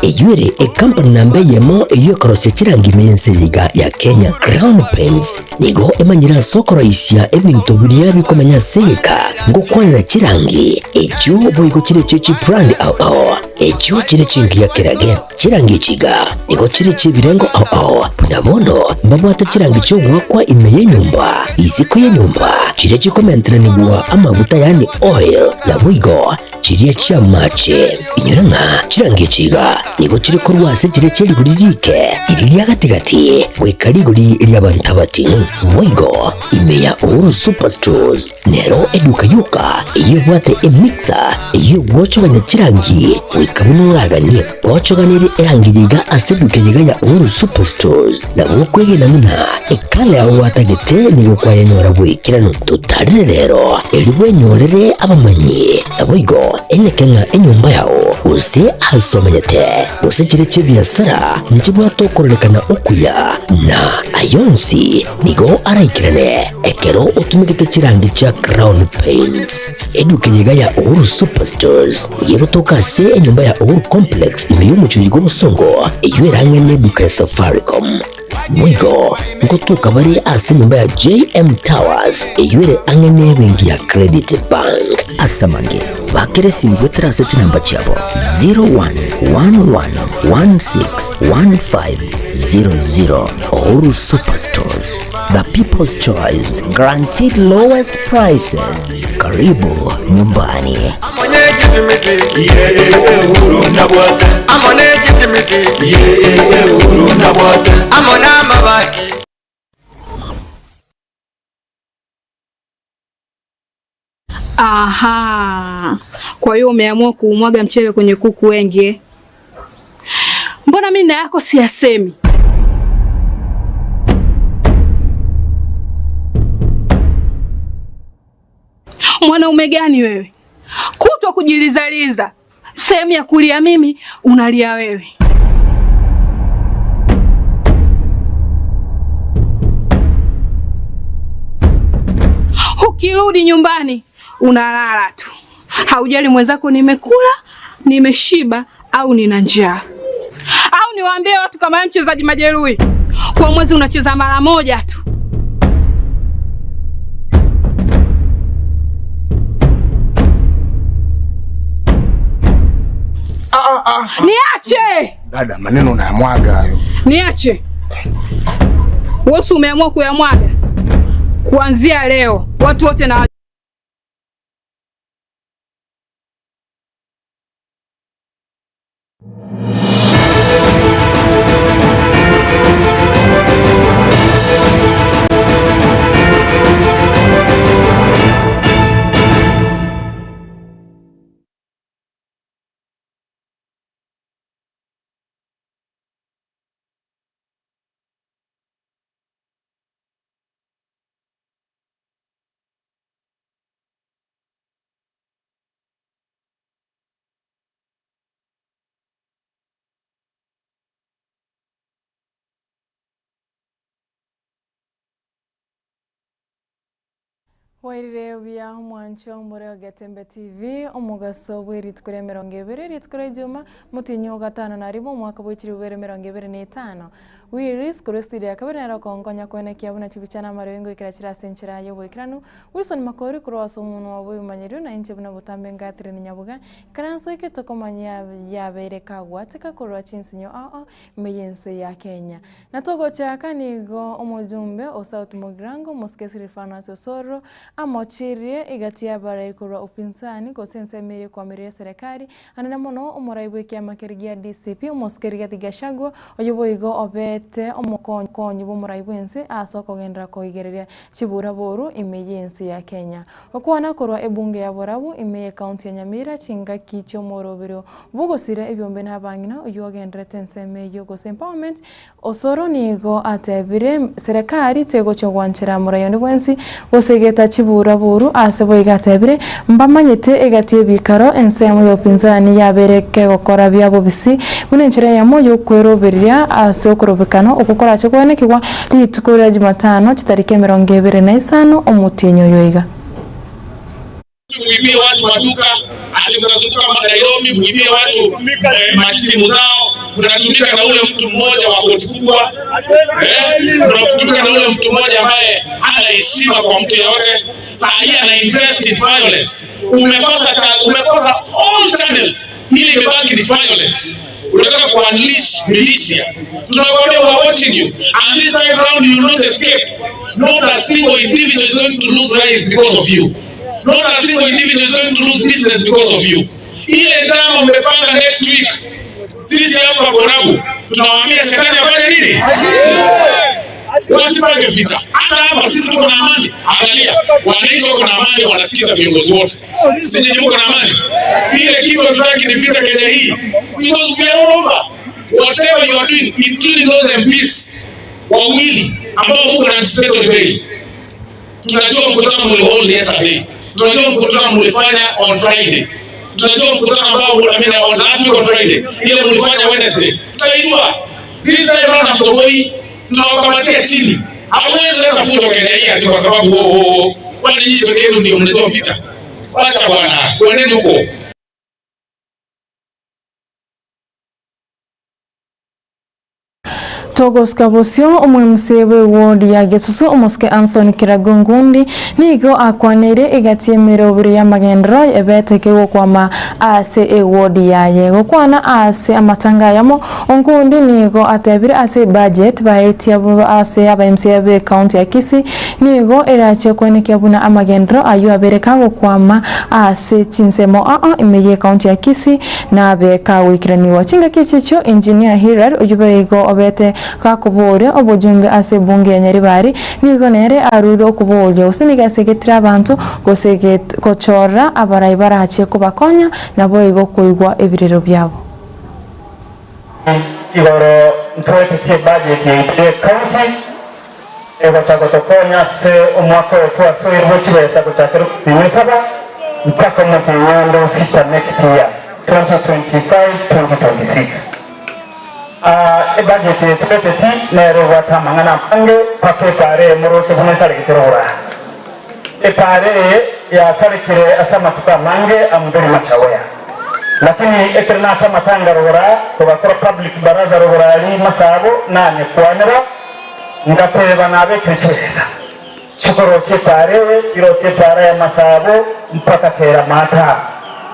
Ibere company nambe yemo iyo korose chirangi mense yiga ya Kenya. Crown Paints nigo emanyira sokoro isya ebintu biriya bikomanya seka ngo kwanira chirangi ekyo boyiko chire chechi brand ekyo chire chingi ya kirage chirangi chiga nigo chire chibirengo nabono mbabwata chirangi cyo gwakwa imeye nyumba iziko ya nyumba chire chikomentera nigwa amavuta yani oil na bwigo chiriya chia mache inyuranga chirangi chiga nigo chire korwase chire cheri buririke iriya gatigati wekariguri iriya bantabati bwigo imeya Uhuru Superstores nero eduka yuka iyo bwate emixer iyo gwochoganya chirangi wikabunuraganye gwochoganire erangiriga aseduke yiga ya Uhuru Superstores na bwokwege namuna ekale aho watagete nigo kwayanyora bwikirano tutarire rero eribwe nyorere abamanyi nabwigo Ekeonga enyumba yao use asomanyete use chire chibiasara nchibwa tokorelekana okuya na ayonsi nigo araikirane ekero utumikite chirangi cha Crown Paints eduke yiga ya Uhuru Superstores yego tokase enyumba ya Uhuru Complex imeyumucho yigo musongo eywerangwe neduka ya Safaricom mwigo ngotuka bari ase nyumba ya JM Towers eyure angene bengi ya Credit Bank asamange bakere simbwe trase chinamba chabo 0111161500 Uhuru Superstores, the people's choice, guaranteed lowest prices. Karibu nyumbani. Aha, kwa hiyo umeamua kuumwaga mchele kwenye kuku wengi. Mbona mimi na yako siyasemi? Mwanaume gani wewe? Kutwa kujilizaliza. Sehemu ya kulia mimi, unalia wewe. Ukirudi nyumbani, unalala tu. Haujali mwenzako nimekula, nimeshiba au nina njaa. Au niwaambie watu kama mchezaji majeruhi. Kwa mwezi unacheza mara moja tu. Niache! Dada, maneno unayamwaga hayo. Niache. Wewe umeamua kuyamwaga. Kuanzia leo, watu wote na Wairire bya mwancho muri Getembe TV omugaso bw'eritwere 20 ritwere juma mutinyo gatano na ribu mwaka bw'ikiri 2025 wiris kurestiri akaberera kongonya kwenekia buna chibichana marengo ikirachira senchira yo bwikiranu Wilson Makori kurwaso umuntu wabo bimanyiro na inche buna butambe ngatire ni Nyaboga karanso ikitokomanya yabereka gwatika kurwa Chinsa meyense ya Kenya natogo chaka nigo omujumbe o South Mugrango moskesiri fanaso soro amochirie igatia bara ikurwa upinzani gosensemere kwa mirie serikali anana mono omuraibu kia makerigia DCP omoskeriga tigashagwa oyoboigo obete omokonyi bomuraibu ense asoko gendera ko igereria chibura boru imeyense ya Kenya okwana kurwa ebunge ya borabu imeye county ya Nyamira chinga kicho morobero bugosire ebyombe nabangina oyogendera tenseme yogo empowerment osoro nigo atebire serikali tego chogwanchira murayoni bwensi gosegeta chibura boru asebo igatebire mbamanyete egatie bikaro ensemo y'opinzani yabereke gukora byabo bisi bunenchira yamo yo kweroberia asokorobekano okukora cyo kwenekwa litukora Jumatano kitarike 25 omutinyo yoiga muibie watu maduka ati mtazunguka Nairobi muibie watu masimu zao mnatumika na ule mtu mmoja wa koti kubwa, mnatumika na ule mtu mmoja ambaye hana heshima kwa mtu yeyote. Saa hii ana invest in violence. Umekosa all channels, ili imebaki ni violence. Unataka kuunleash militia. Tunakwambia we are watching you, and this time round you will not escape. Not a single individual is going to lose life because of you. Not a single individual is going to lose business because of you. Ile ndama mmepanga next week, sisi hapa Borabu tunawaambia shetani afanye nini? Wasipange vita. Hata hapa sisi tuko na amani. Angalia, wananchi wako na amani, wanasikiza viongozi wote. Sisi nyinyi mko na amani. Ile kitu tunataka ni vita Kenya hii. Because we are all over. Whatever you are doing, including those MPs wawili ambao mko na anticipatory bail. Tunajua mkutano mliohold yesterday. Tunajua mkutano mlifanya on Friday. Tunajua mkutano ambao on last week on Friday. Ile mlifanya Wednesday. Tutaijua. This time round mtoboi tunawakamatia chini. Hawezi leta fujo Kenya hii ati kwa sababu kwani nyinyi pekee yenu ndio mnatoa vita. Acha bwana. Kwendeni huko. Togos Kabosio omwemusewe ward ya Gesusu omoske Anthony Kiragungundi nigo akwanere egatie mirobiri ya magendro ebeteke kwa ase ward ya yego kwana ase amatanga yamo ongundi nigo atebire ase budget baetia ase aba MCA county ya Kisii nigo erache kweneke abuna amagendro ayu abereka kwa ase Chinsa imeye county ya Kisii na beka wikiraniwa chinga kichicho engineer Hirar uyubego obete kakubore obujumbe ase bunge ya Nyaribari nigo nere aruro kubolyo usiniga segetira abantu goseget kochora abarayibara hache kubakonya nabo igo kuigwa ebirero byabo igoro ntwete tie budget ya county ego chagotokonya se omwaka wa so irbo chibesa gochakero kunyesaba mpaka mwezi wa sita next year 2025-2026 budget tupeti nero wata mangana pange pake pare moroche bunesa lekirora pare ya sarikire asama tuka mange ambere machawaya lakini ekrena asama tanga rora kubakora public baraza rora ali masabo nanye kwanera ngapeba nabe krichesa chikoro se pare ya masabo mpaka kera mata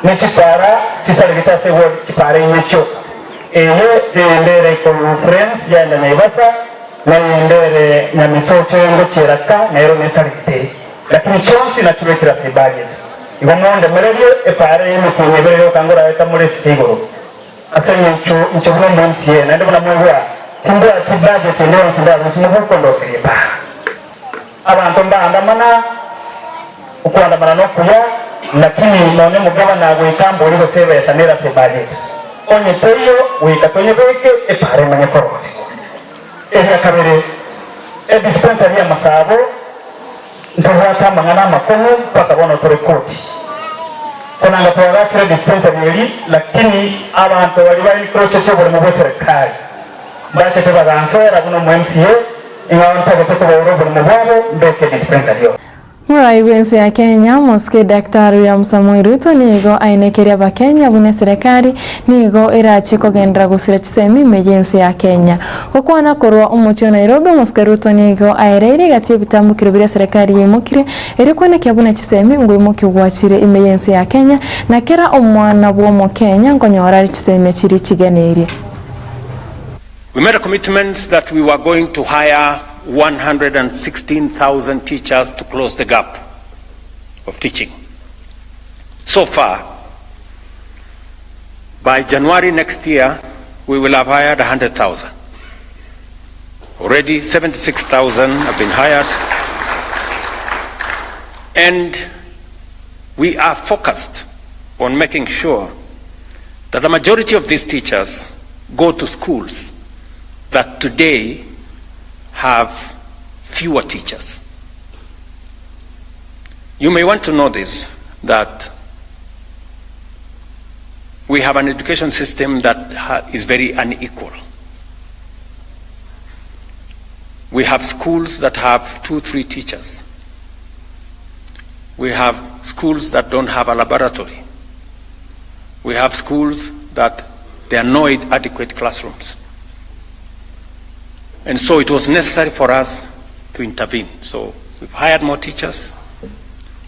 nechipara chisarikita se wo chipare nyecho ndere conference ya Naivasa na ndere nyamisote ngo chiraka nero nesarite lakini chonsi na chibekira se budget igomonde mereyo epare y'umukunyebere kangora eta muri stigoro asenye ncho mbonsiye na ndibona mwewa tindwa budget nero sinda musimuko ndosiripa abantu mbandamana ukwandamana no kuya lakini none mugaba nago ikambo liko sebe yasanira se budget onye peyo wikatonye beke epare manye korosi eha kabere dispensary ya masabo ntawata mangana makono paka bono tore koti kuna ngatoa kile dispensary yeli lakini abantu bali bali kroche cyo buri mu serikali bache te bagansora kuno mu MCA ingawanta gotoko boro buri mu babo mbeke dispensary yo Muraiwense ya Kenya moske Daktari William Samoei Ruto nigo ainekeria ba Kenya bune serikali nigo erache kogendra gusira chisemi emergency ya Kenya kokwana korwa umucho Nairobi moske Ruto nigo airere gatie bitambukire bya serikali yimukire eri kwenekya bune chisemi ngo imuke gwachire emergency ya Kenya na kera omwana bwo mu Kenya ngonyora chisemi chiri chiganeri. We made a commitment that we were going to hire 116,000 teachers to close the gap of teaching. So far, by January next year, we will have hired 100,000. Already 76,000 have been hired. And we are focused on making sure that the majority of these teachers go to schools that today have fewer teachers. You may want to know this, that we have an education system that is very unequal. We have schools that have 2-3 teachers. We have schools that don't have a laboratory. We have schools that there are no adequate classrooms. And so it was necessary for us to intervene. So we've hired more teachers.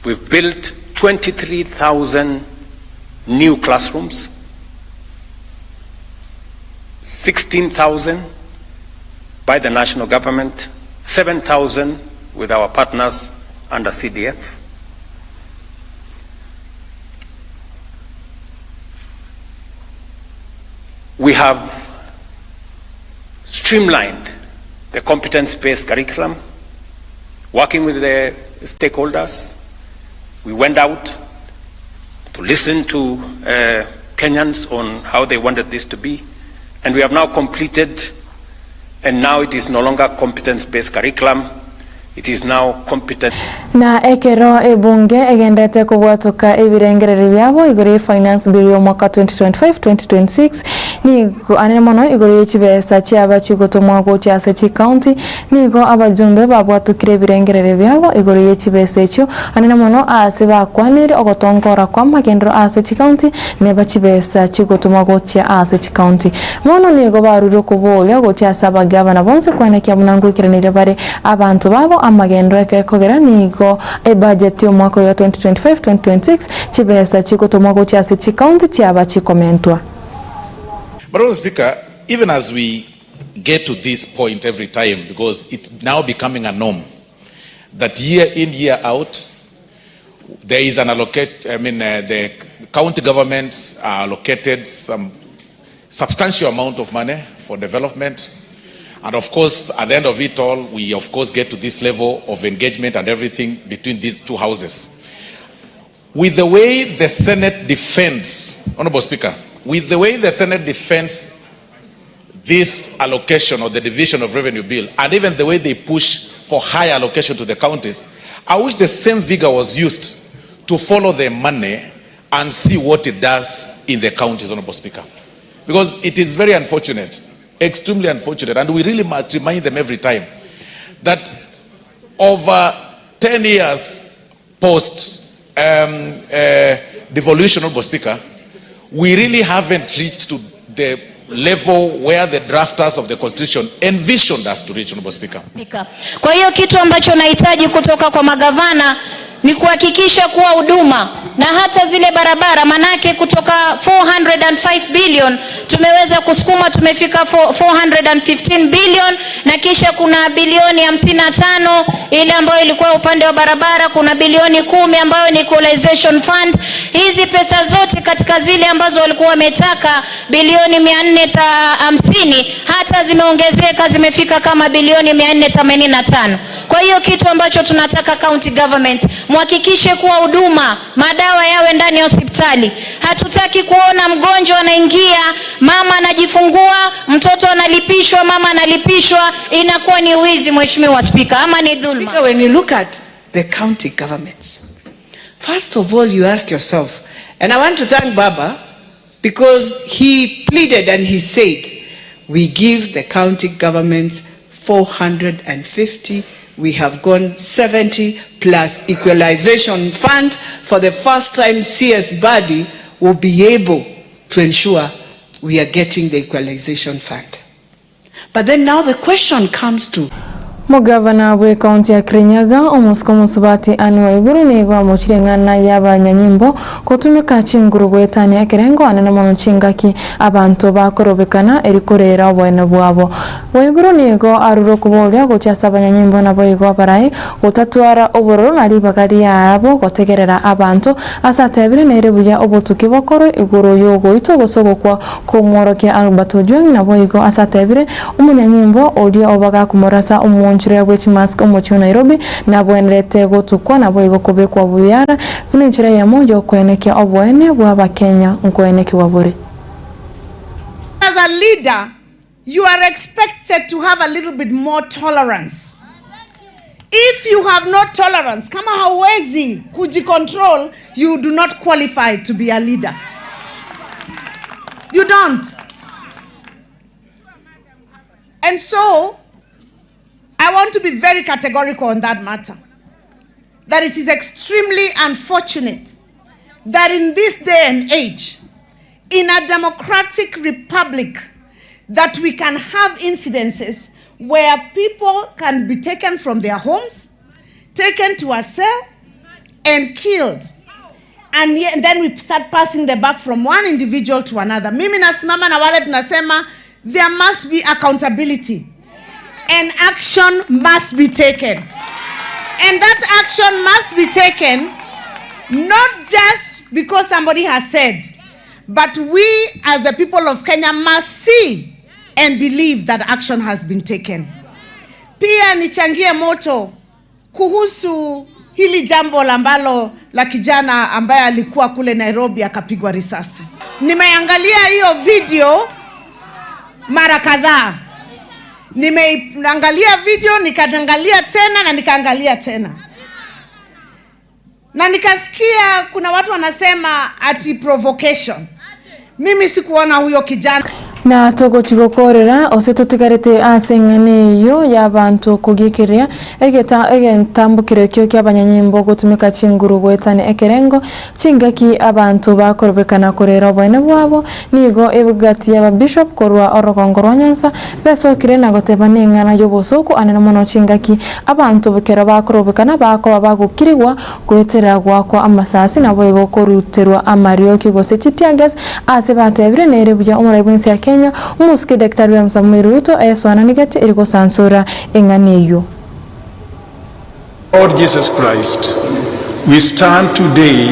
We've built 23,000 new classrooms, 16,000 by the national government, 7,000 with our partners under CDF. We have streamlined the competence-based curriculum, working with the stakeholders. We went out to listen to Kenyans on how they wanted this to be, and we have now completed, and now it is no longer competence-based curriculum. It is now competent. Na ekero ebunge egendete kubwatuka ebirengerere byabo igore finance bill yo mwaka 2025-2026 nigo anene mono igore y'ekibesa kyaba kigutomwa ko kyase ki county nigo abajumbe babwatukire ebirengerere byabo igore y'ekibesa ekyo anene mono ase bakwanire ogotongora kwa magendero ase ki county ne bakibesa kigutomwa ko kya ase ki county mono nigo baruro kubolya go kyasa abagabana bonse kwanekya munango ikiranire bare abantu babo amagendo ekekogera nigo budget yo mwaka ya 2025-2026 chibesa chikotomwa ko kyase chi county cyaba chikomentwa. But Mr. Speaker, even as we get to this point every time, because it's now becoming a norm that year in, year out, there is an the county governments are allocated some substantial amount of money for development. And of course, at the end of it all, we of course get to this level of engagement and everything between these two houses. With the way the Senate defends, Honorable Speaker, with the way the Senate defends this allocation or the division of revenue bill, and even the way they push for high allocation to the counties, I wish the same vigor was used to follow the money and see what it does in the counties, Honorable Speaker. Because it is very unfortunate, extremely unfortunate, and we really must remind them every time that over 10 years post devolution, Honorable Speaker, we really haven't reached to the level where the drafters of the constitution envisioned us to reach, Honorable Speaker. Kwa hiyo kitu ambacho nahitaji kutoka kwa magavana ni kuhakikisha kuwa huduma na hata zile barabara, manake kutoka 405 billion tumeweza kusukuma, tumefika 415 billion, na kisha kuna bilioni 55 ile ambayo ilikuwa upande wa barabara, kuna bilioni 10 ambayo ni equalization fund. Hizi pesa zote katika zile ambazo walikuwa wametaka bilioni 450 hata zimeongezeka, zimefika kama bilioni 485. Kwa hiyo kitu ambacho tunataka county government, muhakikishe kuwa huduma, madawa yawe ndani ya hospitali. Hatutaki kuona mgonjwa anaingia, mama anajifungua, mtoto analipishwa, mama analipishwa, inakuwa ni wizi, Mheshimiwa Speaker, ama ni dhulma. When you look at the county governments, first of all you ask yourself, and I want to thank Baba because he pleaded and he said, we give the county governments 450. We have gone 70 plus equalization fund. For the first time, CS body will be able to ensure we are getting the equalization fund. But then now the question comes to Mugavana we county ya Kirinyaga omusko musubati anu waiguru nigo muchirengana y'abanyanyimbo kutumika chinguru gwetani akerengo anana muncingaki abantu bakorobekana erikorera obwene bwabo waiguru nigo aruro kubolya gochasa abanyanyimbo nabo igo barayi utatwara obororo nari bagari yabo gotegerera abantu asatebire nerebuya obutuki bokoro iguru yogo itogosogo kwa kumworokia Albert Ojwang nabo igo asatebire umunyanyimbo odio obaga kumorasa njire which mask omocho Nairobi na bwenrete gotukwa na boigo kubekwa buyara kunjira ya mojo kwenekya obwene bwa Kenya nkweneki wabure. As a leader, you are expected to have a little bit more tolerance. If you have no tolerance, kama hauwezi kujicontrol, you do not qualify to be a leader. You don't. And so I want to be very categorical on that matter. That it is extremely unfortunate that in this day and age, in a democratic republic that we can have incidences where people can be taken from their homes, taken to a cell, and killed. And then we start passing the buck from one individual to another. Mimi nasimama na wale tunasema there must be accountability and action must be taken. And that action must be taken not just because somebody has said, but we as the people of Kenya must see and believe that action has been taken. Pia nichangie moto kuhusu hili jambo ambalo la kijana ambaye alikuwa kule Nairobi akapigwa risasi. Nimeangalia hiyo video mara kadhaa. Nimeangalia video, nikaangalia tena na nikaangalia tena. Na nikasikia kuna watu wanasema ati provocation. Mimi sikuona huyo kijana. Na togo chigokorera oseto tigarete asengane yo yabantu kugikiria egentambukire kyo kyabanyanyimbo gutumika chinguru gwetane ekerengo chingaki abantu bakorobekana korera obone bwabo nigo ebugati ya bishop korwa orogongoro Nyansa besokire na gotebane ngana yo bosoko anena mono chingaki abantu bukera bakorobekana bako bagukirigwa gwetera gwako amasasi nabo ego koruterwa amario kigose chitiagas ase batebire nere buya umurayibunsi ya Kenya umuske Dr. William Samuel Ruto eswana nigati iriko sansura enganeyo. Lord Jesus Christ, we stand today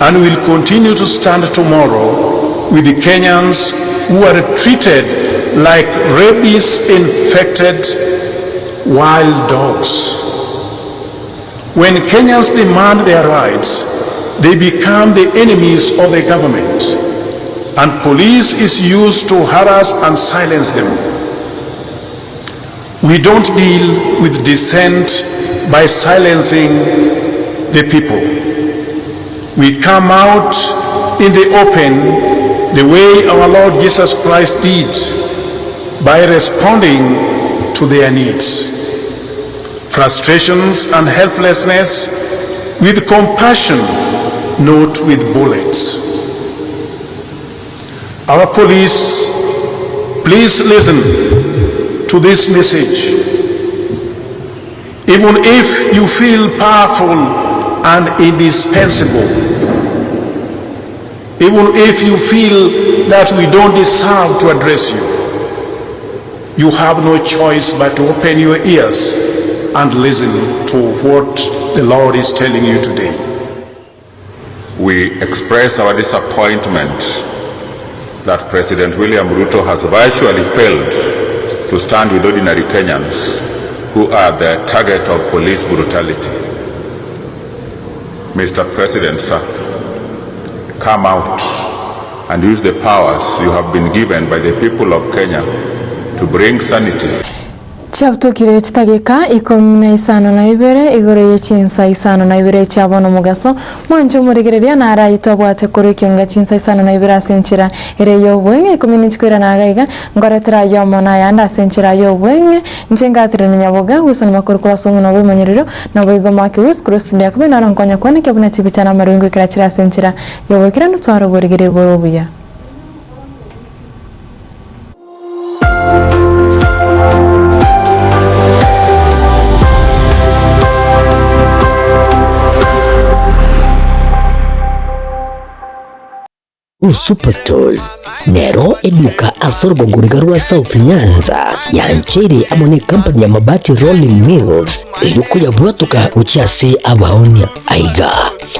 and will continue to stand tomorrow with the Kenyans who are treated like rabies-infected wild dogs. When Kenyans demand their rights, they become the enemies of the government. And police is used to harass and silence them. We don't deal with dissent by silencing the people. We come out in the open the way our Lord Jesus Christ did by responding to their needs, frustrations and helplessness with compassion, not with bullets. Our police, please listen to this message. Even if you feel powerful and indispensable, even if you feel that we don't deserve to address you, you have no choice but to open your ears and listen to what the Lord is telling you today. We express our disappointment that President William Ruto has virtually failed to stand with ordinary Kenyans who are the target of police brutality. Mr. President, sir, come out and use the powers you have been given by the people of Kenya to bring sanity. Chapto kire chitageka ikomina Isano na Ibere igore Chinsa Isano na Ibere chabono mugaso mwanjo muregereria na ara itobwate kore Ekeonga Chinsa Isano na Ibere asenchira ire yo bwenge ikomini chikwira na agaiga ngoretera yo mona yanda asenchira yo bwenge nchengatire ni Nyaboga wisoni makuru kula somo na bwemanyerero na bwigo make wis cross ndia kubena rankonya kwane kyabuna tibichana maringo kira chira asenchira yo bwekira nutwaro boregerera borobuya. Superstores Nero eduka asorbo gurigarua South Nyanza yanchiri amone company ya mabati Rolling Mills yuko yabwatuka uchiase abaonia aiga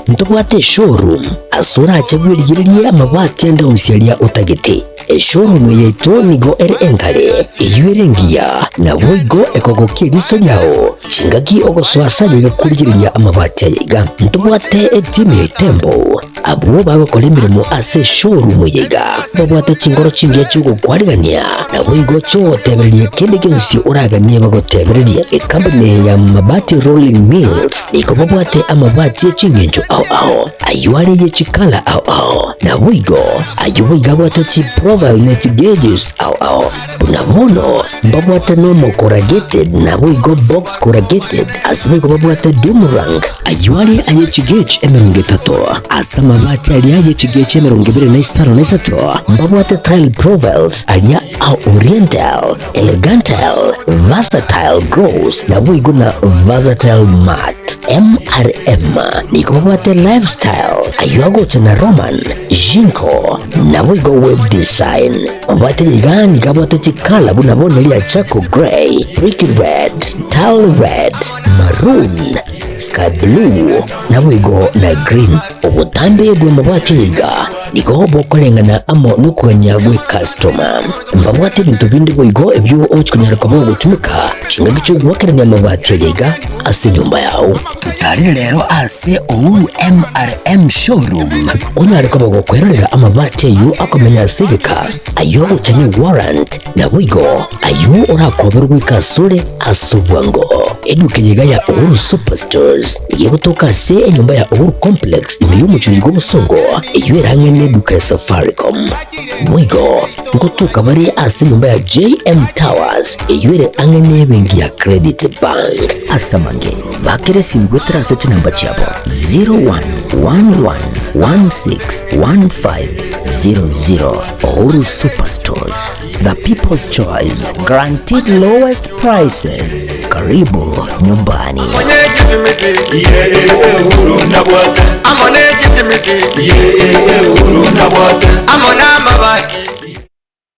ntobwate showroom asura achagwirigiria amabati enda usialia utagete showroom yeto nigo engale iyurengia na boigo ekogokie liso yao chingaki ogoswasanya kurigiria amabati aiga ntobwate team tembo abo bagokora imirimo ase showroom yiga babwata chingoro chingiye cyugo kwarigania na bwigo cyo tebererie kende kensi uraganie bagotebererie company ya mabati Rolling Mills iko babwate amabati chingenjo au ayuari ye chikala au na bwigo ayuwiga bwata chi profile net gauges au bunamono babwata no corrugated na bwigo box corrugated asime babwata boomerang ayuari aye chigage emerungetato asama amabati aliaje chigeche 2023 mbabwate tile profiles alia au oriental elegantal versatile gross na wigo na versatile matte MRM ni kumabwate lifestyle ayuago chana roman jinko na wigo web design mabwate yigani kabwate chikala bunabone lia chaco gray brick red tile red maroon sky blue na wigo na green ubutambe yegwe mabwate yiga niko bokolengana amo nukanya gwe customer mbabwate bintu bindi wigo ebyo ochikunyara kabo gutumika chinga gicho gwakeranya mabwate yiga ase nyumba yao tutari rero ase Uhuru MRM showroom unyari kabo gukwerera amabwate yu akomenya sigika ayo uchanye warrant na wigo ayo urakoberwa ikasure asubwango edukenyiga ya Uhuru Superstores yegutoka se enyumba ya Uhuru Complex imiyo muchurigo busongo iyo erangene neduka ya Safaricom wigo ngutuka bari ase nyumba ya JM Towers iyo ere angene bengi ya Credit Bank asamange bakere simgwe trase chinamba chabo 0111161500 Uhuru Superstores, the people's choice, guaranteed lowest prices. Karibu nyumbani. Uhuru Nabwata.